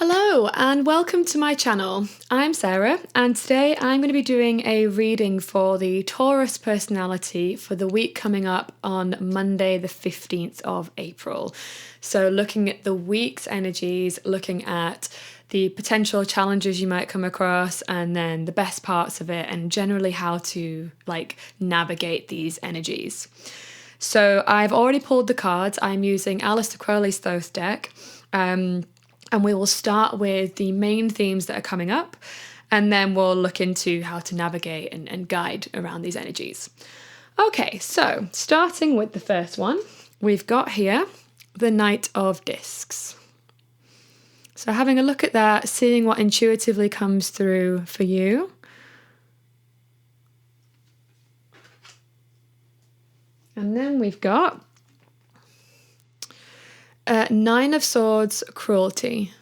Hello and welcome to my channel. I'm Sarah and today I'm going to be doing a reading for the Taurus personality for the week coming up on Monday the 15th of April. So looking at the week's energies, looking at the potential challenges you might come across and then the best parts of it and generally how to navigate these energies. So I've already pulled the cards. I'm using Aleister Crowley's Thoth deck. And we will start with the main themes that are coming up, and then we'll look into how to navigate and guide around these energies. Okay, so starting with the first one, we've got here the Knight of Discs. So having a look at that, seeing what intuitively comes through for you. And then we've got Nine of Swords, Cruelty.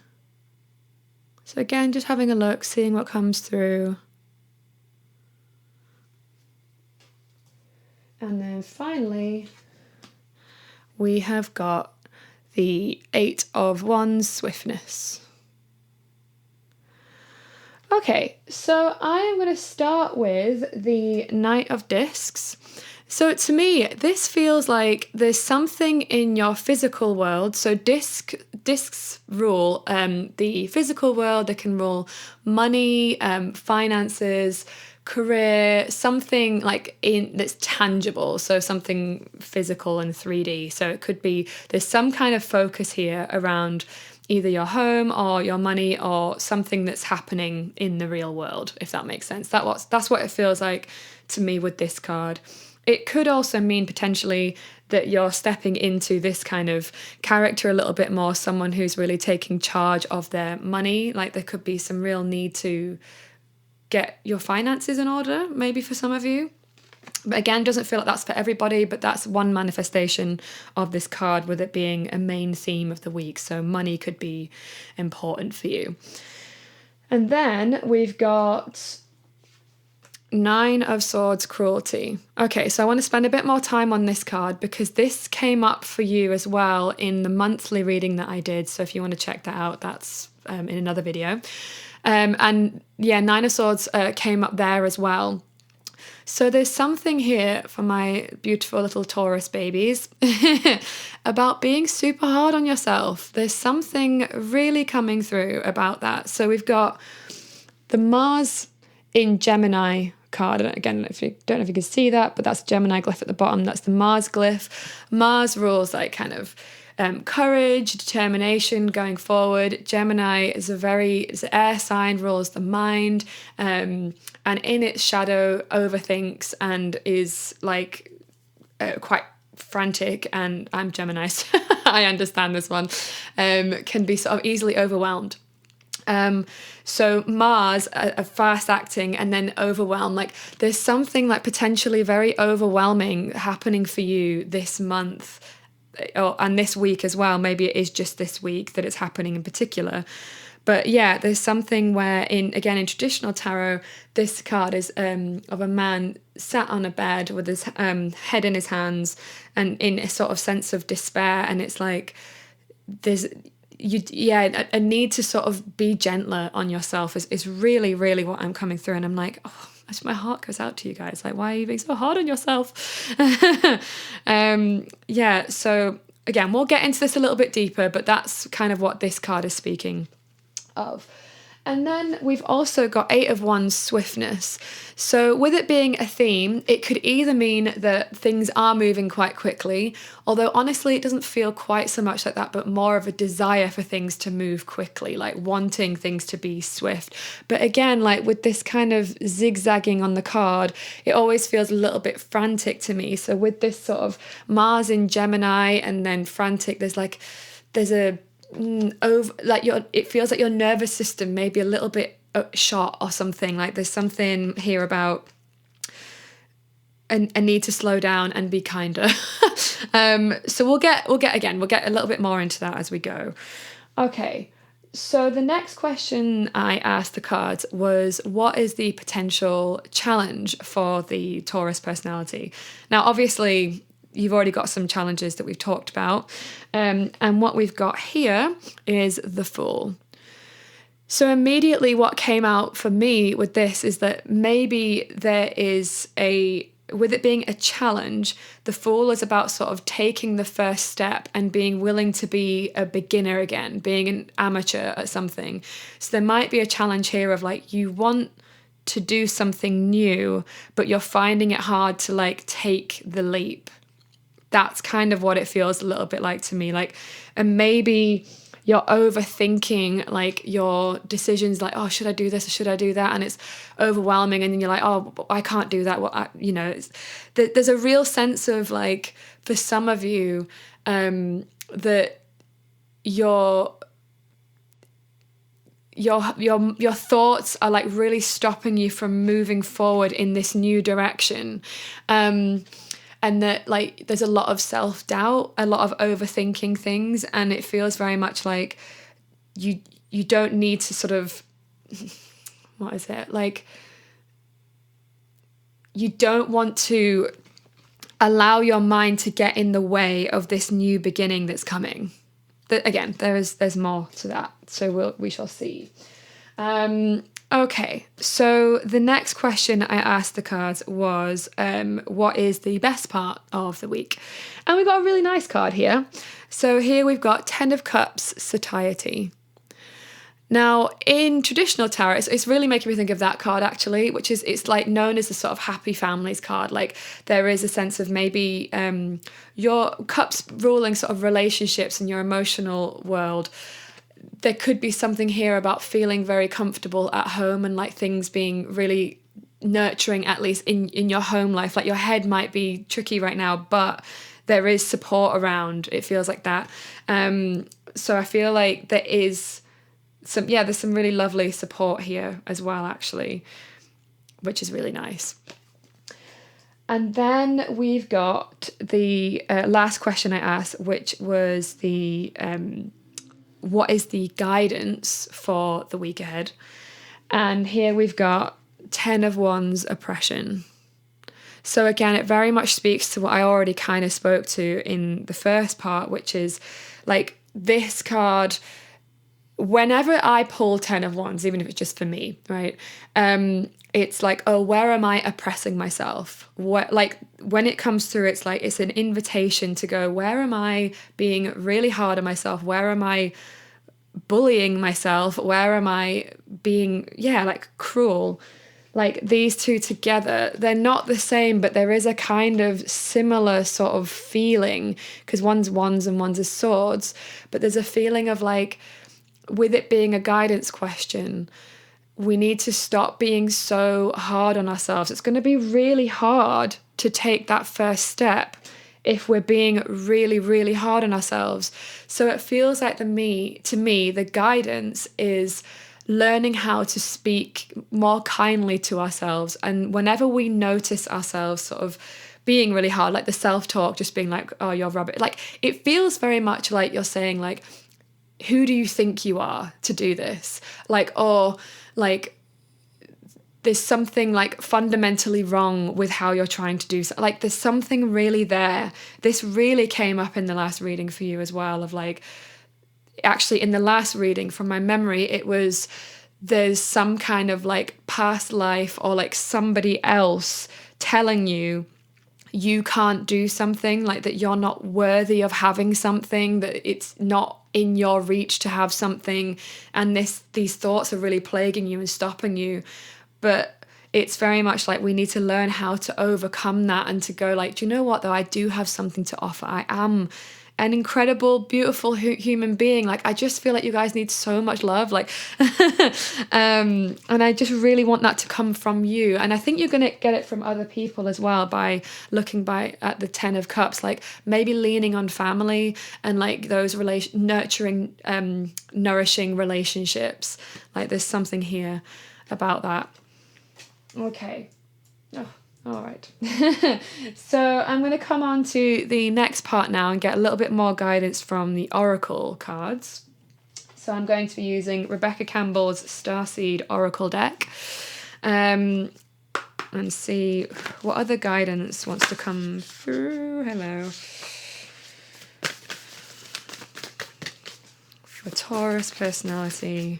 So again, just having a look, seeing what comes through. And then finally, we have got the Eight of Wands, Swiftness. Okay, so I am going to start with the Knight of Discs. So to me, this feels like there's something in your physical world. So discs rule the physical world. They can rule money, finances, career, something that's tangible. So something physical and 3D. So it could be there's some kind of focus here around either your home or your money or something that's happening in the real world, if that makes sense. That's what it feels like to me with this card. It could also mean potentially that you're stepping into this kind of character a little bit more, someone who's really taking charge of their money. Like there could be some real need to get your finances in order, maybe for some of you. But again, doesn't feel like that's for everybody, but that's one manifestation of this card with it being a main theme of the week. So money could be important for you. And then we've got Nine of Swords, Cruelty. Okay, so I want to spend a bit more time on this card because this came up for you as well in the monthly reading that I did. So if you want to check that out, that's in another video. And yeah, Nine of Swords came up there as well. So there's something here for my beautiful little Taurus babies about being super hard on yourself. There's something really coming through about that. So we've got the Mars in Gemini card. And again, don't know if you can see that, but that's Gemini glyph at the bottom. That's the Mars glyph. Mars rules courage, determination going forward. Gemini is it's an air sign, rules the mind, and in its shadow overthinks and is quite frantic. And I'm Gemini, so I understand this one. Can be sort of easily overwhelmed. So Mars, a fast acting and then overwhelmed, there's something potentially very overwhelming happening for you this month and this week as well. Maybe it is just this week that it's happening in particular. But yeah, there's something where in traditional tarot, this card is of a man sat on a bed with his head in his hands and in a sort of sense of despair. And it's like there's a need to sort of be gentler on yourself is really, really what I'm coming through. And I'm like, oh, my heart goes out to you guys. Why are you being so hard on yourself? So again, we'll get into this a little bit deeper, but that's kind of what this card is speaking of. And then we've also got Eight of Wands, Swiftness. So with it being a theme, it could either mean that things are moving quite quickly, although honestly it doesn't feel quite so much like that, but more of a desire for things to move quickly, wanting things to be swift. But again, with this kind of zigzagging on the card, it always feels a little bit frantic to me. So with this sort of Mars in Gemini and then frantic, there's a it feels like your nervous system may be a little bit shot or something. There's something here about a need to slow down and be kinder. So we'll get a little bit more into that as we go. Okay, so the next question I asked the cards was, what is the potential challenge for the Taurus personality? Now, obviously, you've already got some challenges that we've talked about. And what we've got here is the Fool. So immediately what came out for me with this is that maybe there is with it being a challenge, the Fool is about sort of taking the first step and being willing to be a beginner again, being an amateur at something. So there might be a challenge here of like, you want to do something new, but you're finding it hard to like take the leap. That's kind of what it feels a little bit like to me. Like, and maybe you're overthinking like your decisions, like, oh, should I do this or should I do that? And it's overwhelming. And then you're like, oh, I can't do that. Well, there's a real sense of like, for some of you, that your thoughts are like really stopping you from moving forward in this new direction. And that like there's a lot of self-doubt, a lot of overthinking things, and it feels very much like you don't need to sort of, what is it? Like, you don't want to allow your mind to get in the way of this new beginning that's coming. Again, there's more to that, so we shall see. Okay, so the next question I asked the cards was, what is the best part of the week? And we got a really nice card here. So here we've got 10 of Cups, Satiety. Now, in traditional tarot, it's really making me think of that card actually, which is, it's like known as the sort of happy families card. Like there is a sense of maybe your cups ruling sort of relationships in your emotional world. There could be something here about feeling very comfortable at home and like things being really nurturing, at least in your home life. Like your head might be tricky right now, but there is support around. It feels like that. So I feel like there is there's some really lovely support here as well, actually, which is really nice. And then we've got the last question I asked, which was the what is the guidance for the week ahead? And here we've got 10 of Wands, Oppression. So again, it very much speaks to what I already kind of spoke to in the first part, which is like this card. Whenever I pull 10 of Wands, even if it's just for me, right? It's like, oh, where am I oppressing myself? Like when it comes through, it's like, it's an invitation to go, where am I being really hard on myself? Where am I bullying myself? Where am I being, like cruel? Like these two together, they're not the same, but there is a kind of similar sort of feeling, because one's Wands and one's is Swords, but there's a feeling of like, with it being a guidance question, we need to stop being so hard on ourselves. It's going to be really hard to take that first step if we're being really, really hard on ourselves. So it feels like to me, the guidance is learning how to speak more kindly to ourselves. And whenever we notice ourselves sort of being really hard, like the self-talk, just being like, oh, you're rubbish. Like it feels very much like you're saying like, who do you think you are to do this? Like, or like, there's something like fundamentally wrong with how you're trying to do so. Like, there's something really there. This really came up in the last reading for you as well, of like, actually in the last reading from my memory, it was, there's some kind of like past life or like somebody else telling you you can't do something, like that you're not worthy of having something, that it's not in your reach to have something, and these thoughts are really plaguing you and stopping you. But it's very much like we need to learn how to overcome that and to go like, do you know what though, I do have something to offer. I am an incredible, beautiful human being. Like, I just feel like you guys need so much love. Like, and I just really want that to come from you. And I think you're going to get it from other people as well by looking at the 10 of Cups, like maybe leaning on family and like those nurturing, nourishing relationships. Like there's something here about that. Okay. Oh. All right. So I'm going to come on to the next part now and get a little bit more guidance from the Oracle cards. So I'm going to be using Rebecca Campbell's Starseed Oracle deck and see what other guidance wants to come through. Hello. For Taurus personality.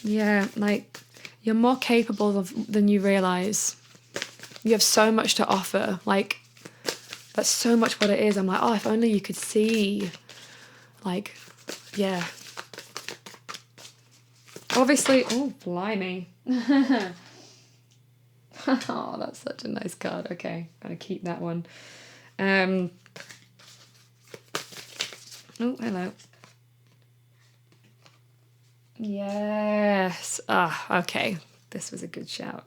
Yeah, like you're more capable than you realize. You have so much to offer. Like, that's so much what it is. I'm like, oh, if only you could see. Like, yeah. Obviously, oh, blimey. Oh, that's such a nice card. Okay, gotta keep that one. Oh, hello. Yes. Ah, okay. This was a good shout.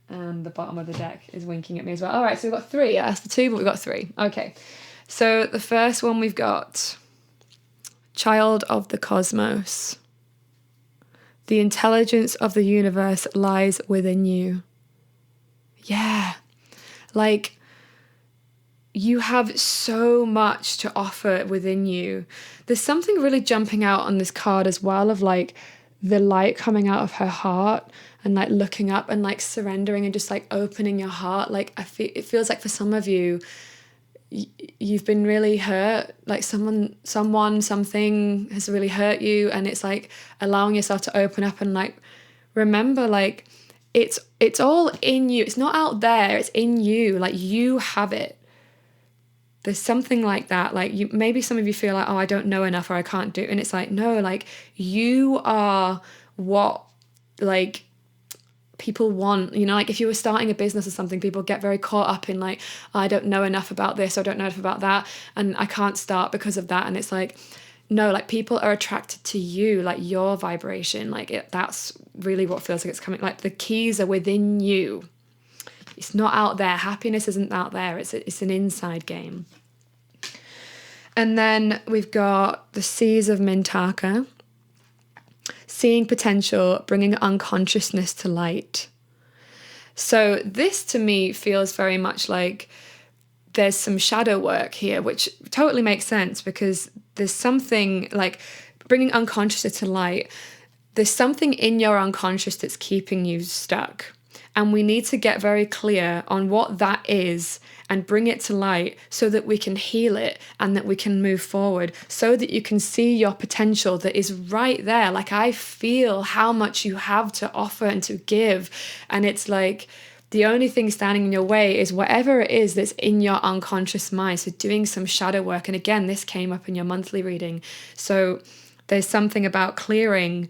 And the bottom of the deck is winking at me as well. All right, so we've got 3. I asked for 2, but we've got 3. Okay. So the first one we've got Child of the Cosmos. The intelligence of the universe lies within you. Yeah. Like, you have so much to offer within you. There's something really jumping out on this card as well of like the light coming out of her heart and like looking up and like surrendering and just like opening your heart. Like it feels like for some of you, you've been really hurt. Like something has really hurt you, and it's like allowing yourself to open up and like remember like it's all in you. It's not out there. It's in you. Like you have it. There's something like that. Like you, maybe some of you feel like, oh, I don't know enough or I can't do. And it's like, no, like you are what like people want, you know, like if you were starting a business or something, people get very caught up in like, oh, I don't know enough about this, or I don't know enough about that, and I can't start because of that. And it's like, no, like people are attracted to you, like your vibration, like that's really what feels like it's coming. Like the keys are within you. It's not out there. Happiness isn't out there. It's an inside game. And then we've got the Seas of Minaka. Seeing potential, bringing unconsciousness to light. So this to me feels very much like there's some shadow work here, which totally makes sense because there's something like bringing unconsciousness to light. There's something in your unconscious that's keeping you stuck. And we need to get very clear on what that is and bring it to light so that we can heal it and that we can move forward, so that you can see your potential that is right there. Like I feel how much you have to offer and to give. And it's like the only thing standing in your way is whatever it is that's in your unconscious mind. So doing some shadow work. And again, this came up in your monthly reading. So there's something about clearing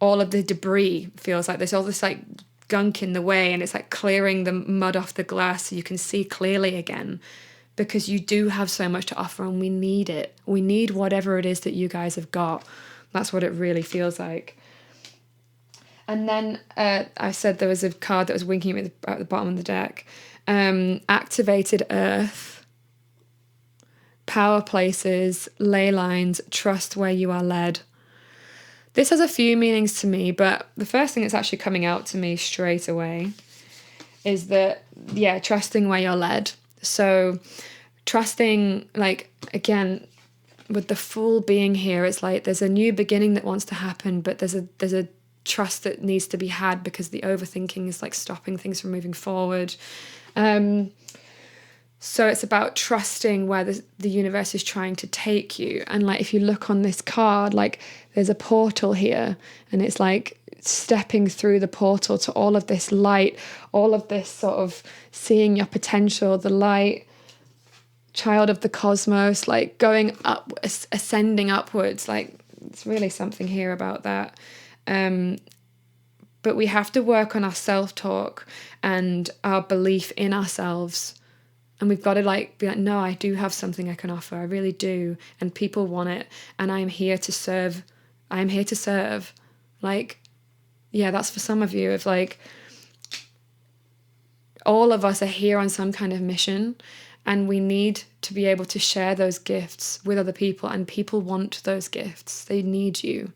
all of the debris. Feels like there's all this like gunk in the way, and it's like clearing the mud off the glass so you can see clearly again, because you do have so much to offer and we need it. We need whatever it is that you guys have got. That's what it really feels like. And then I said there was a card that was winking at me at the bottom of the deck. Activated Earth, Power Places, Ley Lines, Trust Where You Are Led. This has a few meanings to me, but the first thing that's actually coming out to me straight away is that, yeah, trusting where you're led. So trusting, like, again, with the Fool being here, it's like there's a new beginning that wants to happen, but there's a trust that needs to be had because the overthinking is like stopping things from moving forward. So it's about trusting where the universe is trying to take you. And like, if you look on this card, like there's a portal here, and it's like stepping through the portal to all of this light, all of this sort of seeing your potential, the light, child of the cosmos, like going up, ascending upwards. Like it's really something here about that. But we have to work on our self-talk and our belief in ourselves. And we've got to like be like, no, I do have something I can offer. I really do. And people want it. And I'm here to serve. I'm here to serve. Like, yeah, that's for some of you. If like, all of us are here on some kind of mission, and we need to be able to share those gifts with other people. And people want those gifts. They need you.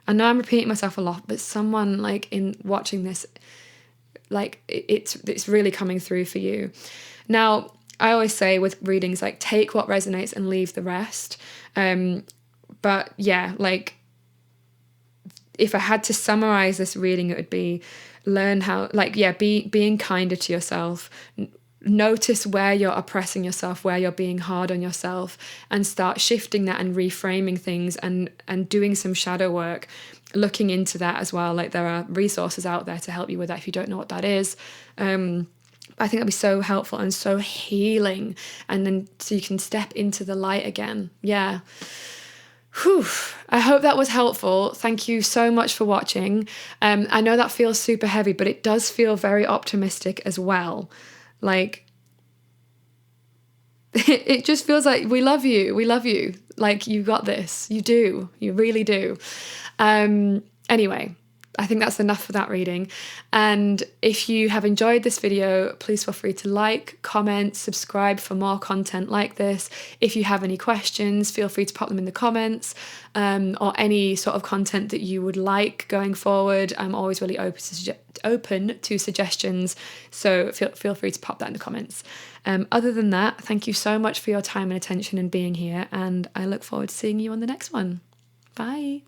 I know I'm repeating myself a lot, but someone like in watching this, like it's really coming through for you. Now, I always say with readings, like take what resonates and leave the rest. But yeah, like if I had to summarize this reading, it would be learn how, like, yeah, being kinder to yourself, notice where you're oppressing yourself, where you're being hard on yourself, and start shifting that and reframing things and doing some shadow work, looking into that as well. Like, there are resources out there to help you with that if you don't know what that is. I think that'd be so helpful and so healing, and then so you can step into the light again. Yeah. Whew. I hope that was helpful. Thank you so much for watching. I know that feels super heavy, but it does feel very optimistic as well. Like, it just feels like we love you. We love you. Like, you got this. You do. You really do. Anyway, I think that's enough for that reading. And if you have enjoyed this video, please feel free to like, comment, subscribe for more content like this. If you have any questions, feel free to pop them in the comments, or any sort of content that you would like going forward. I'm always really open to suggestions, so feel free to pop that in the comments. Other than that, thank you so much for your time and attention and being here, and I look forward to seeing you on the next one. Bye.